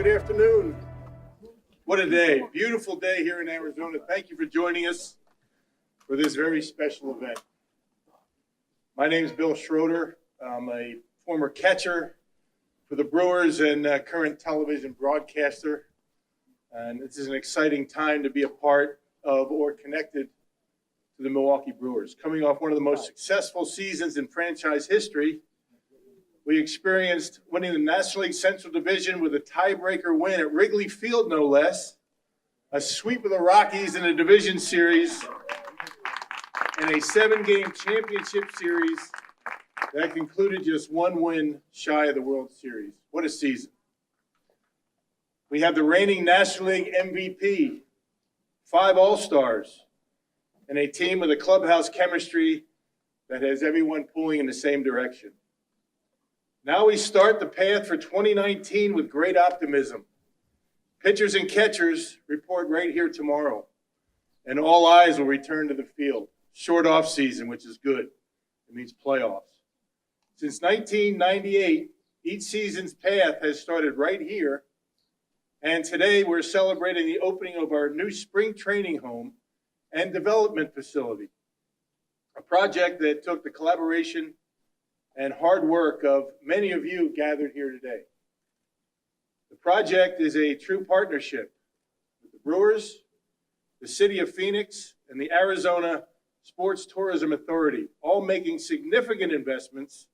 Good afternoon. What a day. Beautiful day here in Arizona. Thank you for joining us for this very special event. My name is Bill Schroeder. I'm a former catcher for the Brewers and current television broadcaster. And this is an exciting time to be a part of or connected to the Milwaukee Brewers. Coming off one of the most successful seasons in franchise history, we experienced winning the National League Central Division with a tiebreaker win at Wrigley Field, no less, a sweep of the Rockies in a division series, and a 7-game championship series that concluded just one win shy of the World Series. What a season. We have the reigning National League MVP, 5 All-Stars, and a team with a clubhouse chemistry that has everyone pulling in the same direction. Now we start the path for 2019 with great optimism. Pitchers and catchers report right here tomorrow, and all eyes will return to the field. Short off season, which is good. It means playoffs. Since 1998, each season's path has started right here, and today we're celebrating the opening of our new spring training home and development facility, a project that took the collaboration and hard work of many of you gathered here today. The project is a true partnership with the Brewers, the City of Phoenix, and the Arizona Sports Tourism Authority, all making significant investments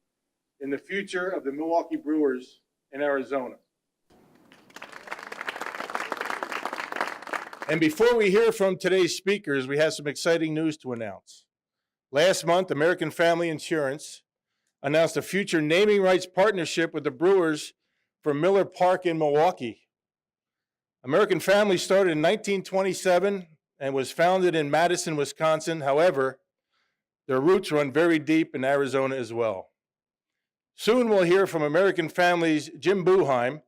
in the future of the Milwaukee Brewers in Arizona. And before we hear from today's speakers, we have some exciting news to announce. Last month, American Family Insurance announced a future naming rights partnership with the Brewers for Miller Park in Milwaukee. American Family started in 1927 and was founded in Madison, Wisconsin. However, their roots run very deep in Arizona as well. Soon we'll hear from American Family's Jim Buheim,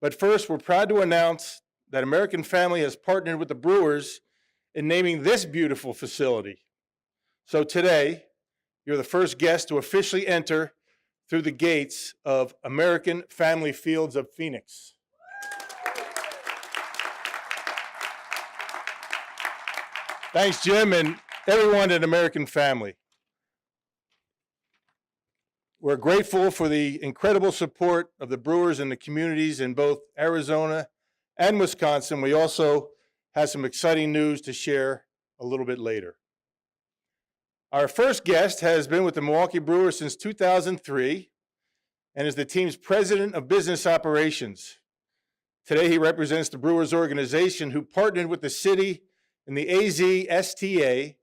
but first we're proud to announce that American Family has partnered with the Brewers in naming this beautiful facility. So today, you're the first guest to officially enter through the gates of American Family Fields of Phoenix. Thanks, Jim, and everyone at American Family. We're grateful for the incredible support of the Brewers and the communities in both Arizona and Wisconsin. We also have some exciting news to share a little bit later. Our first guest has been with the Milwaukee Brewers since 2003 and is the team's president of business operations. Today, he represents the Brewers organization who partnered with the city and the AZSTA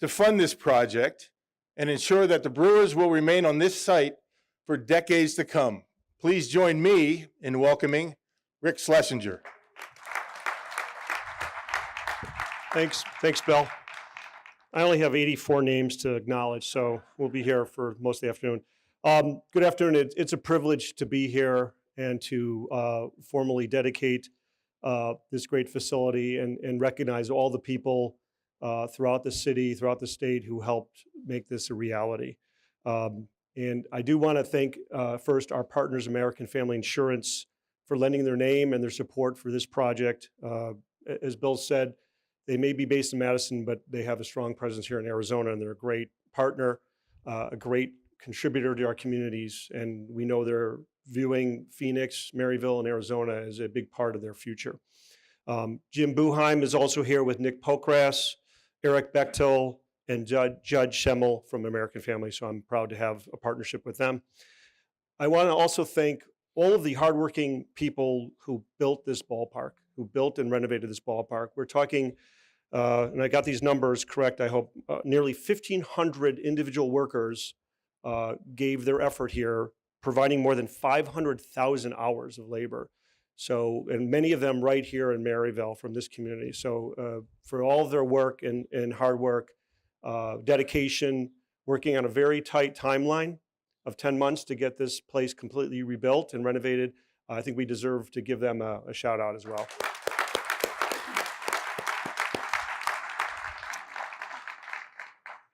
to fund this project and ensure that the Brewers will remain on this site for decades to come. Please join me in welcoming Rick Schlesinger. Thanks, Bill. I only have 84 names to acknowledge, so we'll be here for most of the afternoon. Good afternoon. It's a privilege to be here and to formally dedicate this great facility and recognize all the people throughout the city, throughout the state who helped make this a reality. And I do want to thank first our partners, American Family Insurance, for lending their name and their support for this project. As Bill said, they may be based in Madison, but they have a strong presence here in Arizona, and they're a great partner, a great contributor to our communities, and we know they're viewing Phoenix, Maryvale, and Arizona as a big part of their future. Jim Buheim is also here with Nick Pokras, Eric Bechtel, and Judge Schemmel from American Family, so I'm proud to have a partnership with them. I want to also thank all of the hardworking people who built this ballpark, who built and renovated this ballpark. We're talking, and I got these numbers correct, I hope, nearly 1,500 individual workers gave their effort here, providing more than 500,000 hours of labor. So, and many of them right here in Maryvale from this community. So for all of their work and hard work, dedication, working on a very tight timeline of 10 months to get this place completely rebuilt and renovated, I think we deserve to give them a shout out as well.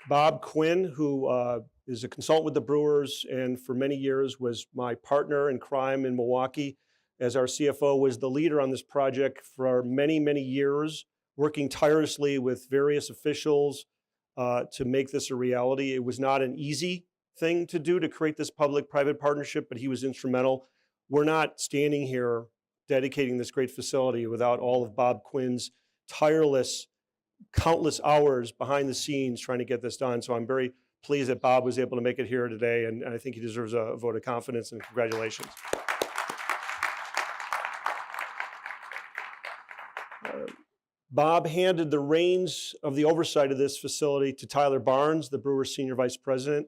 Bob Quinn, who is a consultant with the Brewers and for many years was my partner in crime in Milwaukee, as our CFO, was the leader on this project for many, many years, working tirelessly with various officials to make this a reality. It was not an easy thing to do to create this public-private partnership, but he was instrumental. We're not standing here dedicating this great facility without all of Bob Quinn's tireless, countless hours behind the scenes trying to get this done. So I'm very pleased that Bob was able to make it here today, and I think he deserves a vote of confidence, and congratulations. Bob handed the reins of the oversight of this facility to Tyler Barnes, the Brewers Senior Vice President.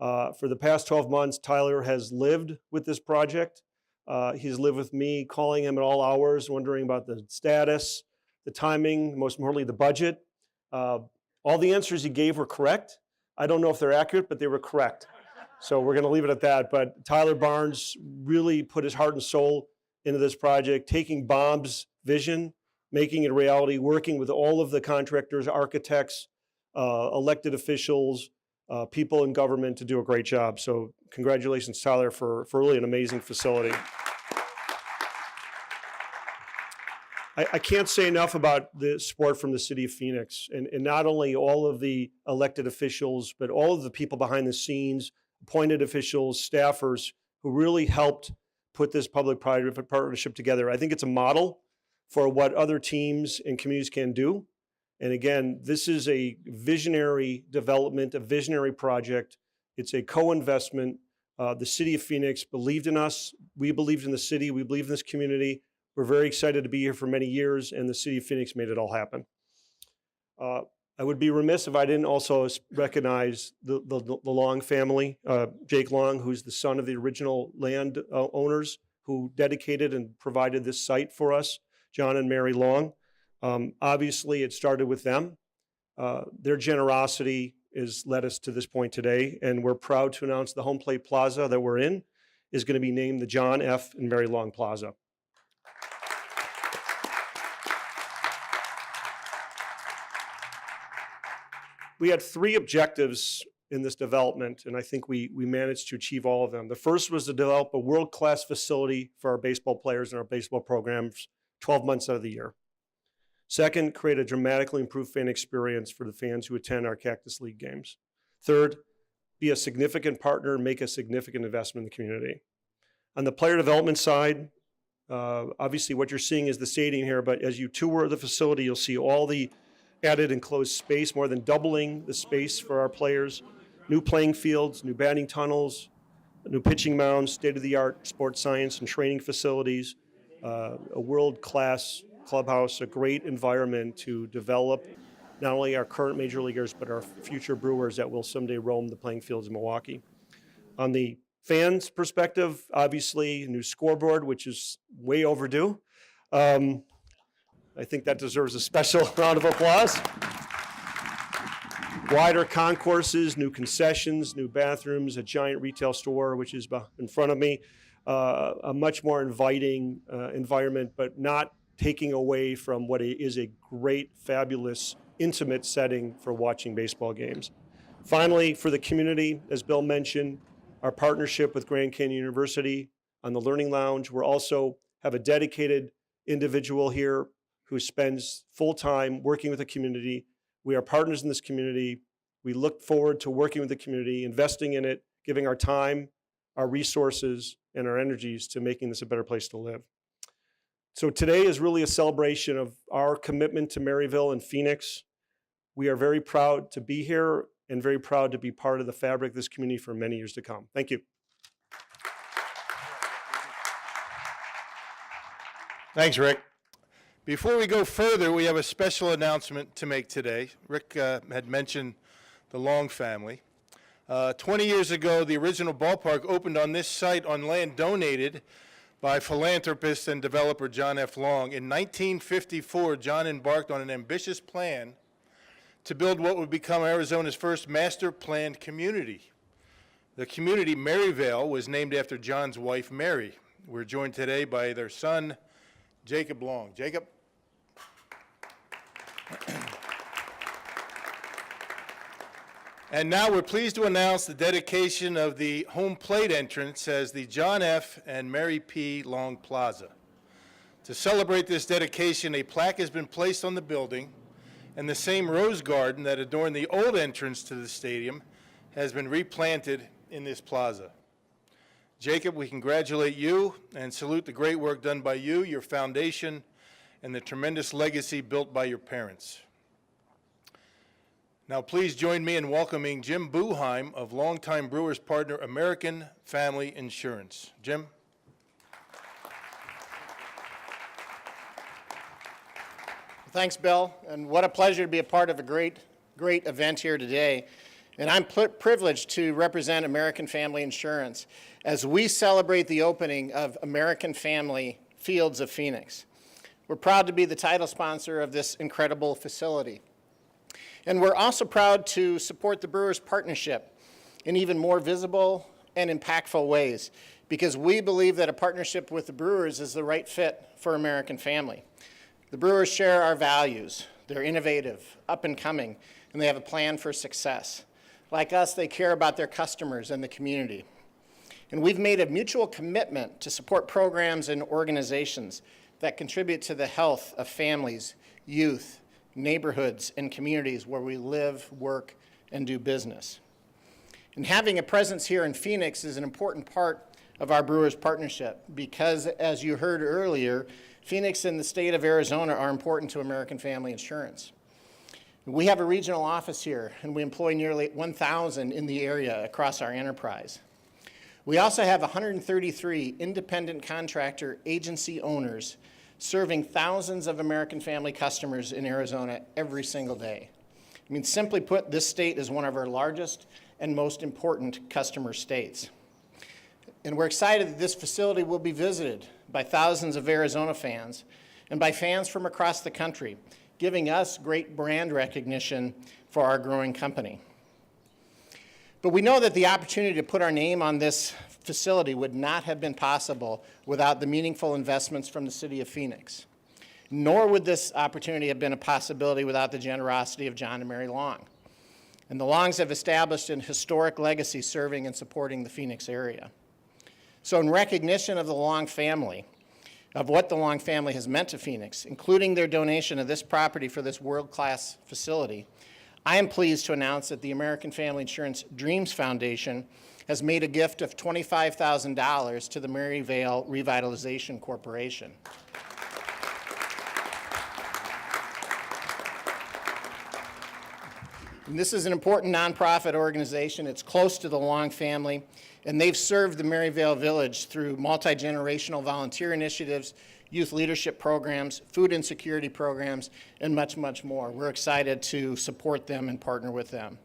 For the past 12 months, Tyler has lived with this project. He's lived with me, calling him at all hours, wondering about the status, the timing, most importantly, the budget. All the answers he gave were correct. I don't know if they're accurate, but they were correct. So we're going to leave it at that. But Tyler Barnes really put his heart and soul into this project, taking Bob's vision, making it a reality, working with all of the contractors, architects, elected officials, people in government to do a great job. So congratulations, Tyler, for really an amazing facility. I can't say enough about the support from the city of Phoenix, and not only all of the elected officials, but all of the people behind the scenes, appointed officials, staffers, who really helped put this public-private partnership together. I think it's a model for what other teams and communities can do. And again, this is a visionary development, a visionary project. It's a co-investment. The city of Phoenix believed in us. We believed in the city. We believe in this community. We're very excited to be here for many years, and the city of Phoenix made it all happen. I would be remiss if I didn't also recognize the Long family, Jake Long, who's the son of the original land owners who dedicated and provided this site for us, John and Mary Long. Obviously, it started with them. Their generosity has led us to this point today, and we're proud to announce the home plate plaza that we're in is going to be named the John F. and Mary Long Plaza. We had 3 objectives in this development, and I think we managed to achieve all of them. The first was to develop a world-class facility for our baseball players and our baseball programs 12 months out of the year. Second, create a dramatically improved fan experience for the fans who attend our Cactus League games. Third, be a significant partner and make a significant investment in the community. On the player development side, obviously what you're seeing is the stadium here, but as you tour the facility, you'll see all the added enclosed space, more than doubling the space for our players, new playing fields, new batting tunnels, new pitching mounds, state-of-the-art sports science and training facilities, a world-class clubhouse, a great environment to develop not only our current major leaguers, but our future Brewers that will someday roam the playing fields in Milwaukee. On the fans' perspective, obviously, a new scoreboard, which is way overdue. I think that deserves a special round of applause. Wider concourses, new concessions, new bathrooms, a giant retail store, which is in front of me, a much more inviting environment, but not taking away from what is a great, fabulous, intimate setting for watching baseball games. Finally, for the community, as Bill mentioned, our partnership with Grand Canyon University on the Learning Lounge. We're also have a dedicated individual here who spends full time working with the community. We are partners in this community. We look forward to working with the community, investing in it, giving our time, our resources, and our energies to making this a better place to live. So today is really a celebration of our commitment to Maryvale and Phoenix. We are very proud to be here and very proud to be part of the fabric of this community for many years to come. Thank you. Thanks, Rick. Before we go further, we have a special announcement to make today. Rick had mentioned the Long family. 20 years ago, the original ballpark opened on this site on land donated by philanthropist and developer John F. Long. In 1954, John embarked on an ambitious plan to build what would become Arizona's first master planned community. The community, Maryvale, was named after John's wife, Mary. We're joined today by their son, Jacob Long. Jacob? And now we're pleased to announce the dedication of the home plate entrance as the John F. and Mary P. Long Plaza. To celebrate this dedication, a plaque has been placed on the building, and the same rose garden that adorned the old entrance to the stadium has been replanted in this plaza. Jacob, we congratulate you and salute the great work done by you, your foundation, and the tremendous legacy built by your parents. Now please join me in welcoming Jim Buheim of longtime Brewers partner American Family Insurance. Jim? Thanks, Bill, and what a pleasure to be a part of a great event here today. And I'm privileged to represent American Family Insurance as we celebrate the opening of American Family Fields of Phoenix. We're proud to be the title sponsor of this incredible facility. And we're also proud to support the Brewers partnership in even more visible and impactful ways, because we believe that a partnership with the Brewers is the right fit for American Family. The Brewers share our values. They're innovative, up and coming, and they have a plan for success. Like us, they care about their customers and the community. And we've made a mutual commitment to support programs and organizations that contribute to the health of families, youth, neighborhoods, and communities where we live, work, and do business. And having a presence here in Phoenix is an important part of our Brewers partnership because, as you heard earlier, Phoenix and the state of Arizona are important to American Family Insurance. We have a regional office here, and we employ nearly 1,000 in the area across our enterprise. We also have 133 independent contractor agency owners serving thousands of American Family customers in Arizona every single day. I mean, simply put, this state is one of our largest and most important customer states. And we're excited that this facility will be visited by thousands of Arizona fans and by fans from across the country, giving us great brand recognition for our growing company. But we know that the opportunity to put our name on this facility would not have been possible without the meaningful investments from the city of Phoenix. Nor would this opportunity have been a possibility without the generosity of John and Mary Long. And the Longs have established an historic legacy serving and supporting the Phoenix area. So in recognition of the Long family, of what the Long family has meant to Phoenix, including their donation of this property for this world-class facility, I am pleased to announce that the American Family Insurance Dreams Foundation has made a gift of $25,000 to the Maryvale Revitalization Corporation. And this is an important nonprofit organization. It's close to the Long family, and they've served the Maryvale Village through multi-generational volunteer initiatives, youth leadership programs, food insecurity programs, and much, much more. We're excited to support them and partner with them.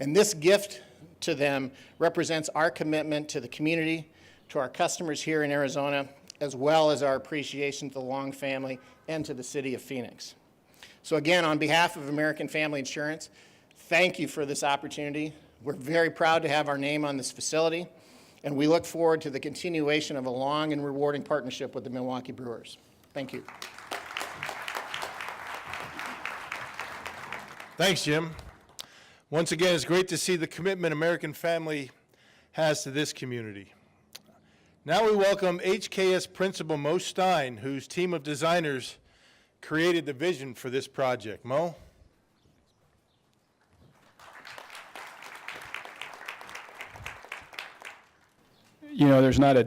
And this gift to them represents our commitment to the community, to our customers here in Arizona, as well as our appreciation to the Long family and to the city of Phoenix. So again, on behalf of American Family Insurance, thank you for this opportunity. We're very proud to have our name on this facility, and we look forward to the continuation of a long and rewarding partnership with the Milwaukee Brewers. Thank you. Thanks, Jim. Once again, it's great to see the commitment American Family has to this community. Now we welcome HKS Principal Mo Stein, whose team of designers created the vision for this project. Mo? You know, there's not a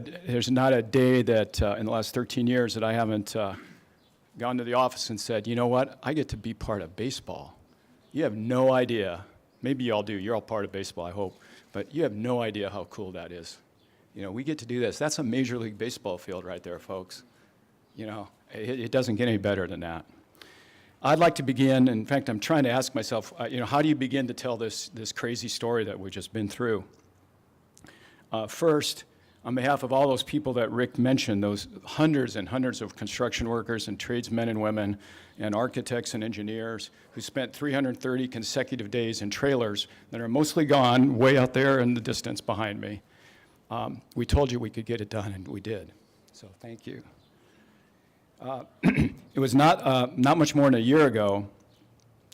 day that in the last 13 years that I haven't gone to the office and said, you know what, I get to be part of baseball. You have no idea. Maybe you all do. You're all part of baseball, I hope. But you have no idea how cool that is. You know, we get to do this. That's a Major League Baseball field right there, folks. You know, it doesn't get any better than that. I'd like to begin, in fact, I'm trying to ask myself, you know, how do you begin to tell this crazy story that we've just been through? First, on behalf of all those people that Rick mentioned, those hundreds and hundreds of construction workers and tradesmen and women and architects and engineers who spent 330 consecutive days in trailers that are mostly gone way out there in the distance behind me. We told you we could get it done, and we did. So thank you. It was not much more than a year ago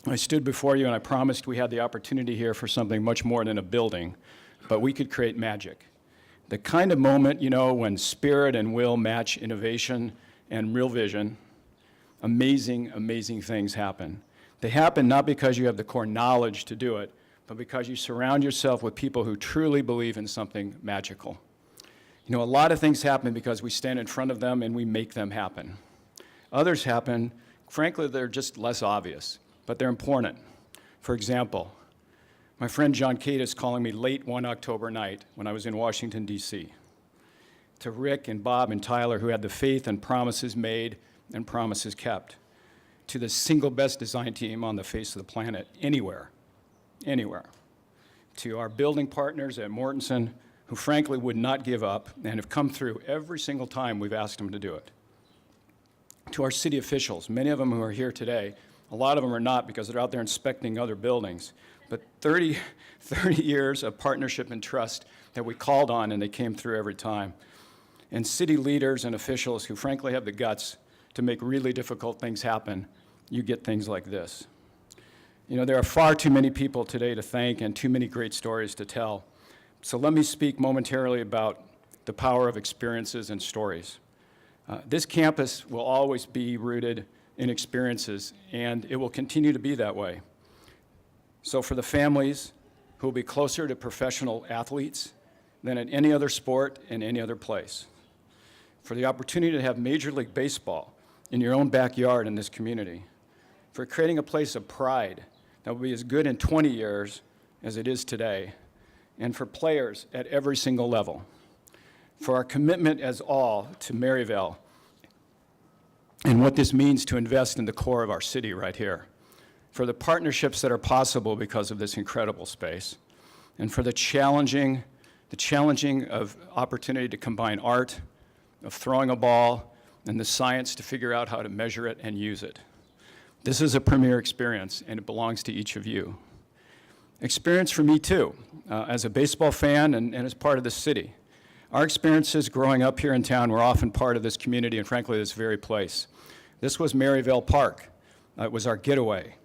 I stood before you and I promised we had the opportunity here for something much more than a building, but we could create magic. The kind of moment, when spirit and will match innovation and real vision, amazing, amazing things happen. They happen not because you have the core knowledge to do it, but because you surround yourself with people who truly believe in something magical. A lot of things happen because we stand in front of them and we make them happen. Others happen, frankly, they're just less obvious, but they're important. For example, my friend John Cade is calling me late one October night when I was in Washington, D.C. To Rick and Bob and Tyler, who had the faith and promises made and promises kept. To the single best design team on the face of the planet, anywhere. To our building partners at Mortenson, who frankly would not give up and have come through every single time we've asked them to do it. To our city officials, many of them who are here today, a lot of them are not because they're out there inspecting other buildings. But 30 years of partnership and trust that we called on, and they came through every time. And city leaders and officials who frankly have the guts to make really difficult things happen, you get things like this. There are far too many people today to thank and too many great stories to tell. So let me speak momentarily about the power of experiences and stories. This campus will always be rooted in experiences, and it will continue to be that way. So for the families who will be closer to professional athletes than in any other sport in any other place. For the opportunity to have Major League Baseball in your own backyard in this community. For creating a place of pride that will be as good in 20 years as it is today. And for players at every single level. For our commitment as all to Maryvale and what this means to invest in the core of our city right here. For the partnerships that are possible because of this incredible space, and for the challenging of opportunity to combine art, of throwing a ball, and the science to figure out how to measure it and use it. This is a premier experience, and it belongs to each of you. Experience for me too, as a baseball fan and as part of the city. Our experiences growing up here in town were often part of this community and frankly this very place. This was Maryvale Park. It was our getaway.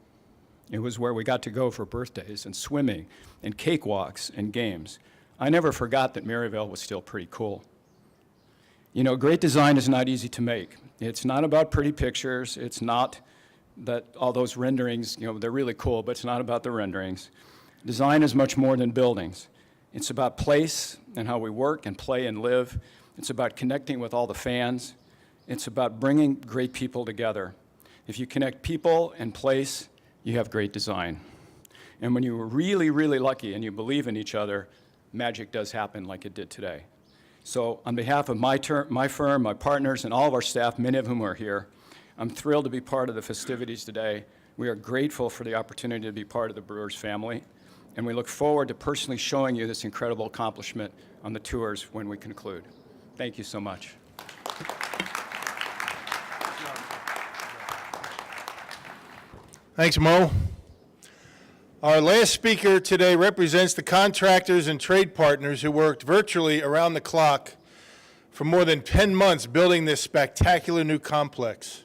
It was where we got to go for birthdays and swimming and cakewalks and games. I never forgot that Maryvale was still pretty cool. Great design is not easy to make. It's not about pretty pictures. It's not that all those renderings, they're really cool, but it's not about the renderings. Design is much more than buildings. It's about place and how we work and play and live. It's about connecting with all the fans. It's about bringing great people together. If you connect people and place, you have great design. And when you're really, really lucky and you believe in each other, magic does happen like it did today. So on behalf of my firm, my partners, and all of our staff, many of whom are here, I'm thrilled to be part of the festivities today. We are grateful for the opportunity to be part of the Brewers family, and we look forward to personally showing you this incredible accomplishment on the tours when we conclude. Thank you so much. Thanks, Mo. Our last speaker today represents the contractors and trade partners who worked virtually around the clock for more than 10 months building this spectacular new complex.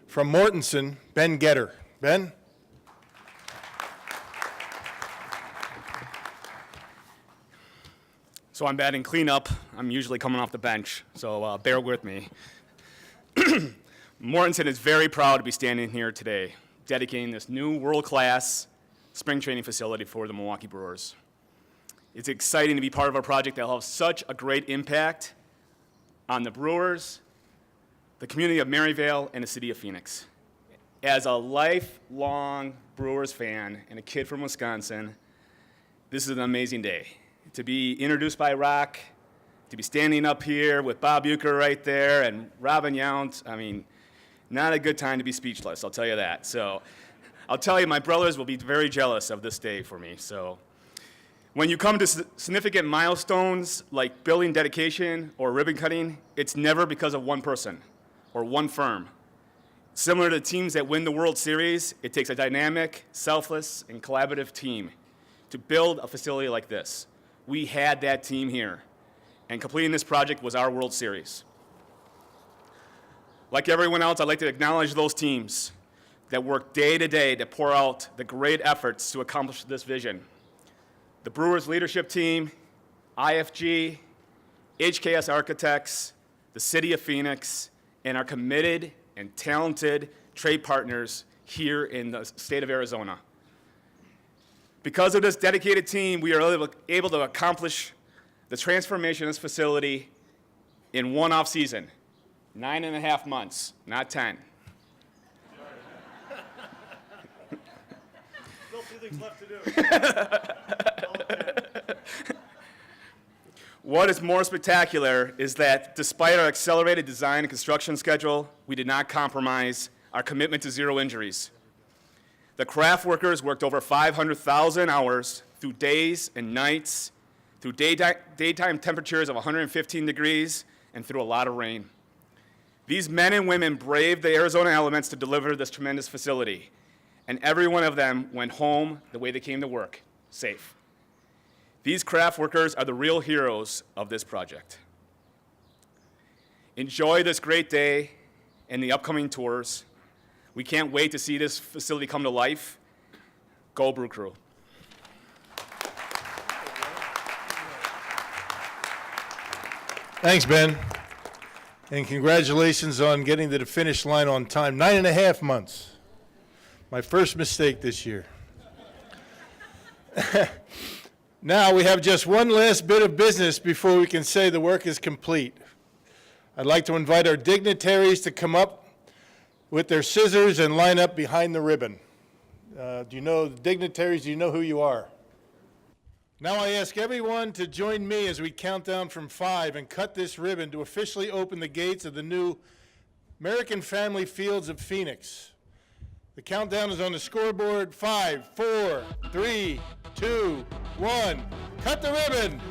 From Mortenson, Ben Getter. Ben? So I'm batting cleanup. I'm usually coming off the bench, so bear with me. Mortenson is very proud to be standing here today, dedicating this new world-class spring training facility for the Milwaukee Brewers. It's exciting to be part of a project that will have such a great impact on the Brewers, the community of Maryvale, and the city of Phoenix. As a lifelong Brewers fan and a kid from Wisconsin, this is an amazing day. To be introduced by Rock, to be standing up here with Bob Uecker right there and Robin Yount, not a good time to be speechless, I'll tell you that. So I'll tell you, my brothers will be very jealous of this day for me. So when you come to significant milestones like building dedication or ribbon cutting, it's never because of one person or one firm. Similar to teams that win the World Series, it takes a dynamic, selfless, and collaborative team to build a facility like this. We had that team here, and completing this project was our World Series. Like everyone else, I'd like to acknowledge those teams. that work day to day to pour out the great efforts to accomplish this vision. The Brewers leadership team, IFG, HKS Architects, the City of Phoenix, and our committed and talented trade partners here in the state of Arizona. Because of this dedicated team, we are able to accomplish the transformation of this facility in one off-season, 9.5 months, not 10. Still 2 things left to do. What is more spectacular is that despite our accelerated design and construction schedule, we did not compromise our commitment to zero injuries. The craft workers worked over 500,000 hours through days and nights, through daytime temperatures of 115 degrees, and through a lot of rain. These men and women braved the Arizona elements to deliver this tremendous facility, and every one of them went home the way they came to work, safe. These craft workers are the real heroes of this project. Enjoy this great day and the upcoming tours. We can't wait to see this facility come to life. Go Brew Crew. Thanks, Ben. And congratulations on getting to the finish line on time. 9.5 months. My first mistake this year. Now we have just one last bit of business before we can say the work is complete. I'd like to invite our dignitaries to come up with their scissors and line up behind the ribbon. Do you know the dignitaries? Do you know who you are? Now I ask everyone to join me as we count down from 5 and cut this ribbon to officially open the gates of the new American Family Fields of Phoenix. The countdown is on the scoreboard. 5, 4, 3, 2, 1. Cut the ribbon!